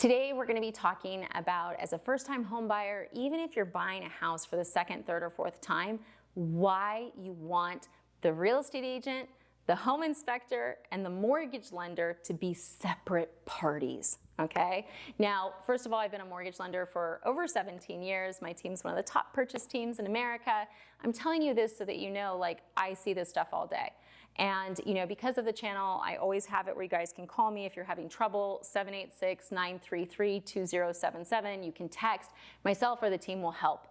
Today we're going to be talking about, as a first-time home buyer, even if you're buying a house for the second, third, or fourth time, why you want the real estate agent, the home inspector, and the mortgage lender to be separate parties. Okay. Now, first of all, I've been a mortgage lender for over 17 years. My team's one of the top purchase teams in America. I'm telling you this so that you know, like, I see this stuff all day. And, you know, because of the channel, I always have it where you guys can call me if you're having trouble, 786-933-2077. You can text. Myself or the team will help.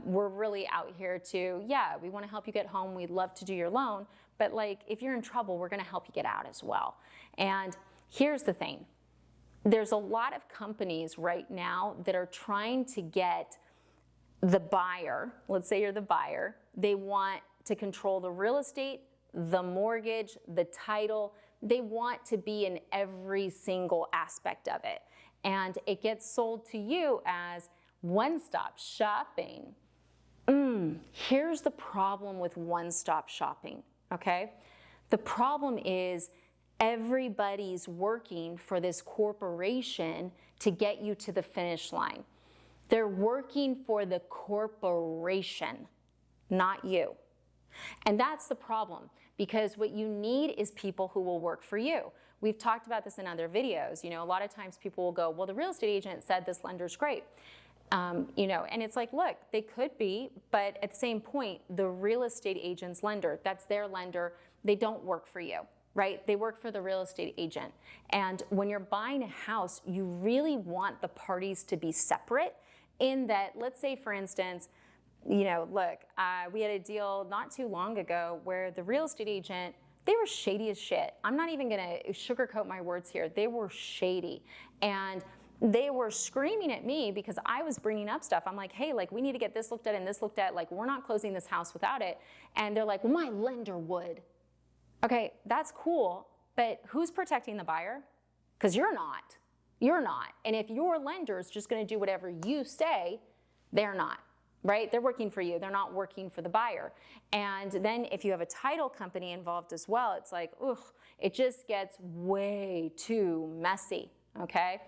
We're really out here to, we want to help you get home. We'd love to do your loan. But, like, if you're in trouble, we're going to help you get out as well. And here's the thing. There's a lot of companies right now that are trying to get the buyer, let's say you're the buyer, they want to control the real estate, the mortgage, the title. They want to be in every single aspect of it. And it gets sold to you as one-stop shopping. Here's the problem with one-stop shopping, okay? The problem is everybody's working for this corporation to get you to the finish line. They're working for the corporation, not you. And that's the problem, because what you need is people who will work for you. We've talked about this in other videos. You know, a lot of times people will go, well, the real estate agent said this lender's great. You know, and it's like, look, they could be, but at the same point, the real estate agent's lender, that's their lender, they don't work for you, right? They work for the real estate agent. And when you're buying a house, you really want the parties to be separate in that, let's say, for instance, you know, look, we had a deal not too long ago where the real estate agent, they were shady as shit. I'm not even gonna sugarcoat my words here. They were shady. And they were screaming at me because I was bringing up stuff. I'm like, hey, like, we need to get this looked at and this looked at. Like, we're not closing this house without it. And they're like, well, my lender would. Okay, that's cool, but who's protecting the buyer? Because you're not. You're not. And if your lender is just gonna do whatever you say, they're not. Right? They're working for you. They're not working for the buyer. And then if you have a title company involved as well, it's like, ugh, it just gets way too messy, okay?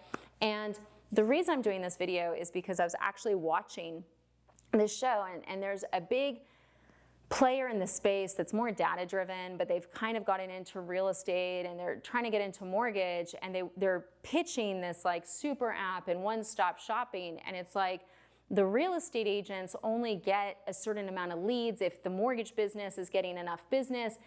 And the reason I'm doing this video is because I was actually watching this show, and there's a big player in the space that's more data driven, but they've kind of gotten into real estate and they're trying to get into mortgage, and they're pitching this like super app and one-stop shopping, and it's like, the real estate agents only get a certain amount of leads if the mortgage business is getting enough business.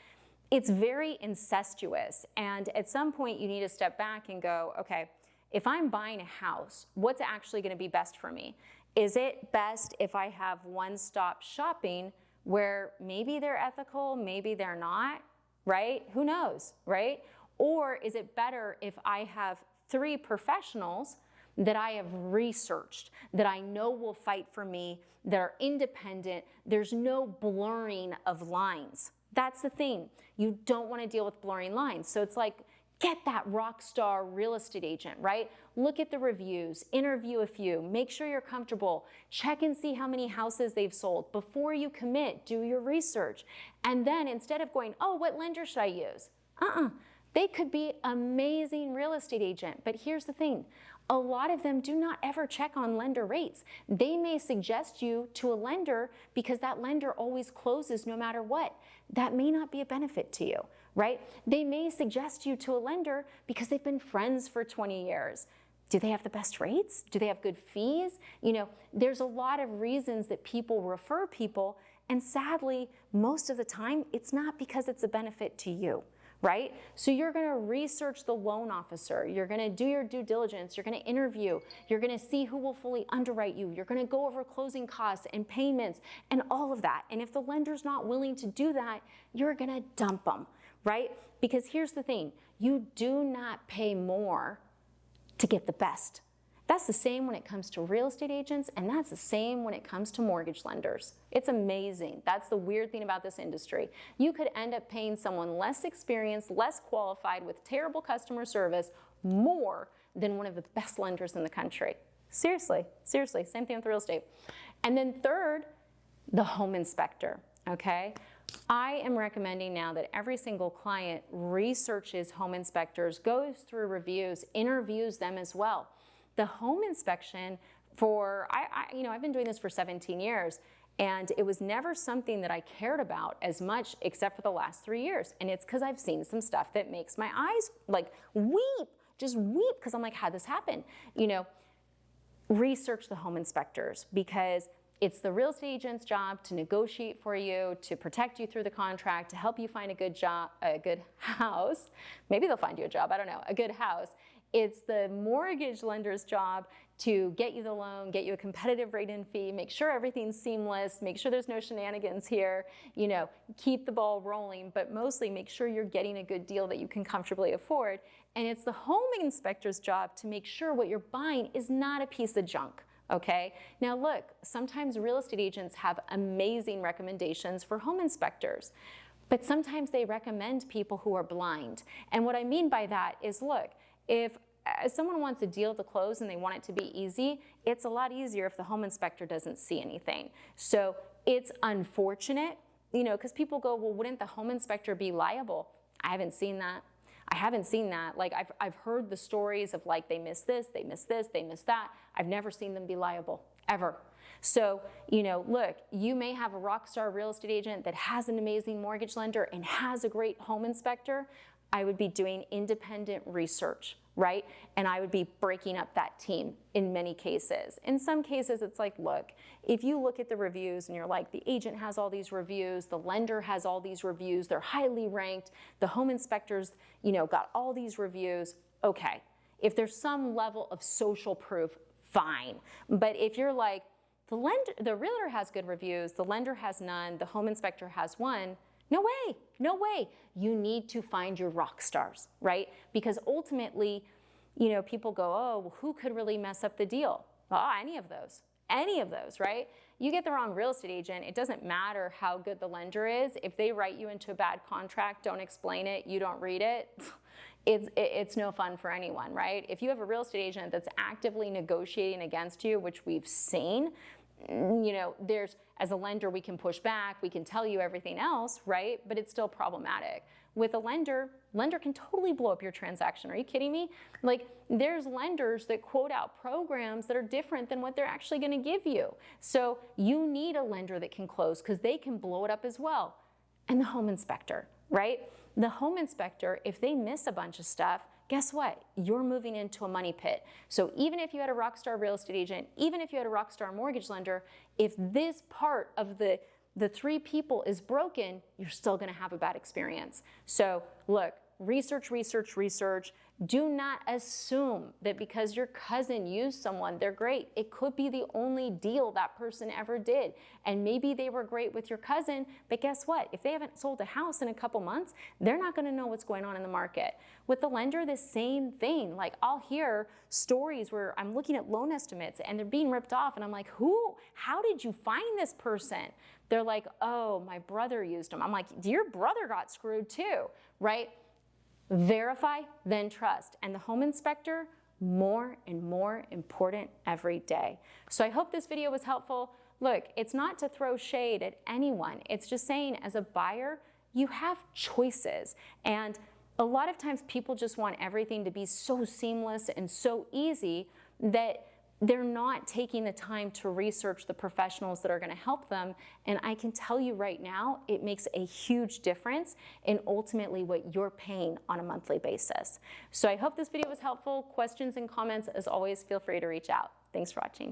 It's very incestuous. And at some point you need to step back and go, okay, if I'm buying a house, what's actually going to be best for me? Is it best if I have one-stop shopping where maybe they're ethical, maybe they're not, right? Who knows, right? Or is it better if I have 3 professionals that I have researched, that I know will fight for me, that are independent, there's no blurring of lines. That's the thing. You don't want to deal with blurring lines. So it's like, get that rock star real estate agent, right? Look at the reviews, interview a few, make sure you're comfortable, check and see how many houses they've sold. Before you commit, do your research. And then instead of going, oh, what lender should I use? They could be amazing real estate agent, but here's the thing. A lot of them do not ever check on lender rates. They may suggest you to a lender because that lender always closes no matter what. That may not be a benefit to you, right? They may suggest you to a lender because they've been friends for 20 years. Do they have the best rates? Do they have good fees? You know, there's a lot of reasons that people refer people, and sadly, most of the time, it's not because it's a benefit to you. Right? So you're going to research the loan officer, you're going to do your due diligence, you're going to interview, you're going to see who will fully underwrite you, you're going to go over closing costs and payments and all of that. And if the lender's not willing to do that, you're going to dump them, right? Because here's the thing, you do not pay more to get the best. That's the same when it comes to real estate agents, and that's the same when it comes to mortgage lenders. It's amazing. That's the weird thing about this industry. You could end up paying someone less experienced, less qualified, with terrible customer service, more than one of the best lenders in the country. Seriously, seriously, same thing with real estate. And then third, the home inspector, okay? I am recommending now that every single client researches home inspectors, goes through reviews, interviews them as well. the home inspection for, I've been doing this for 17 years, and it was never something that I cared about as much except for the last 3 years. And it's because I've seen some stuff that makes my eyes like weep, just weep, because I'm like, how'd this happen? Research the home inspectors, because it's the real estate agent's job to negotiate for you, to protect you through the contract, to help you find a good job, a good house. Maybe they'll find you a job, I don't know, a good house. It's the mortgage lender's job to get you the loan, get you a competitive rate and fee, make sure everything's seamless, make sure there's no shenanigans here, keep the ball rolling, but mostly make sure you're getting a good deal that you can comfortably afford. And it's the home inspector's job to make sure what you're buying is not a piece of junk. Okay, now look, sometimes real estate agents have amazing recommendations for home inspectors, but sometimes they recommend people who are blind. And what I mean by that is, look, if someone wants a deal to close and they want it to be easy, it's a lot easier if the home inspector doesn't see anything. So it's unfortunate, because people go, well, wouldn't the home inspector be liable? I haven't seen that. Like I've heard the stories of like they miss this, they miss this, they miss that. I've never seen them be liable, ever. So, look, you may have a rock star real estate agent that has an amazing mortgage lender and has a great home inspector. I would be doing independent research, right? And I would be breaking up that team in many cases. In some cases, it's like, look, if you look at the reviews and you're like, the agent has all these reviews, the lender has all these reviews, they're highly ranked, the home inspectors, got all these reviews, okay. If there's some level of social proof, fine. But if you're like, the realtor has good reviews, the lender has none, the home inspector has one, no way, no way. You need to find your rock stars, right? Because ultimately, people go, oh, well, who could really mess up the deal? Well, any of those, right? You get the wrong real estate agent, it doesn't matter how good the lender is. If they write you into a bad contract, don't explain it, you don't read it, it's no fun for anyone, right? If you have a real estate agent that's actively negotiating against you, which we've seen, as a lender, we can push back, we can tell you everything else, right? But it's still problematic. With a lender can totally blow up your transaction. Are you kidding me? Like, there's lenders that quote out programs that are different than what they're actually gonna give you. So you need a lender that can close because they can blow it up as well. And the home inspector, right? The home inspector, if they miss a bunch of stuff, guess what? You're moving into a money pit. So even if you had a rock star real estate agent, even if you had a rock star mortgage lender, if this part of the three people is broken, you're still gonna have a bad experience. So look, research, research, research. Do not assume that because your cousin used someone, they're great. It could be the only deal that person ever did. And maybe they were great with your cousin, but guess what? If they haven't sold a house in a couple months, they're not gonna know what's going on in the market. With the lender, the same thing. Like, I'll hear stories where I'm looking at loan estimates and they're being ripped off and I'm like, how did you find this person? They're like, oh, my brother used them. I'm like, your brother got screwed too, right? Verify, then trust. And the home inspector, more and more important every day. So I hope this video was helpful. Look, it's not to throw shade at anyone. It's just saying, as a buyer, you have choices. And a lot of times people just want everything to be so seamless and so easy that they're not taking the time to research the professionals that are going to help them. And I can tell you right now, it makes a huge difference in ultimately what you're paying on a monthly basis. So I hope this video was helpful. Questions and comments, as always, feel free to reach out. Thanks for watching.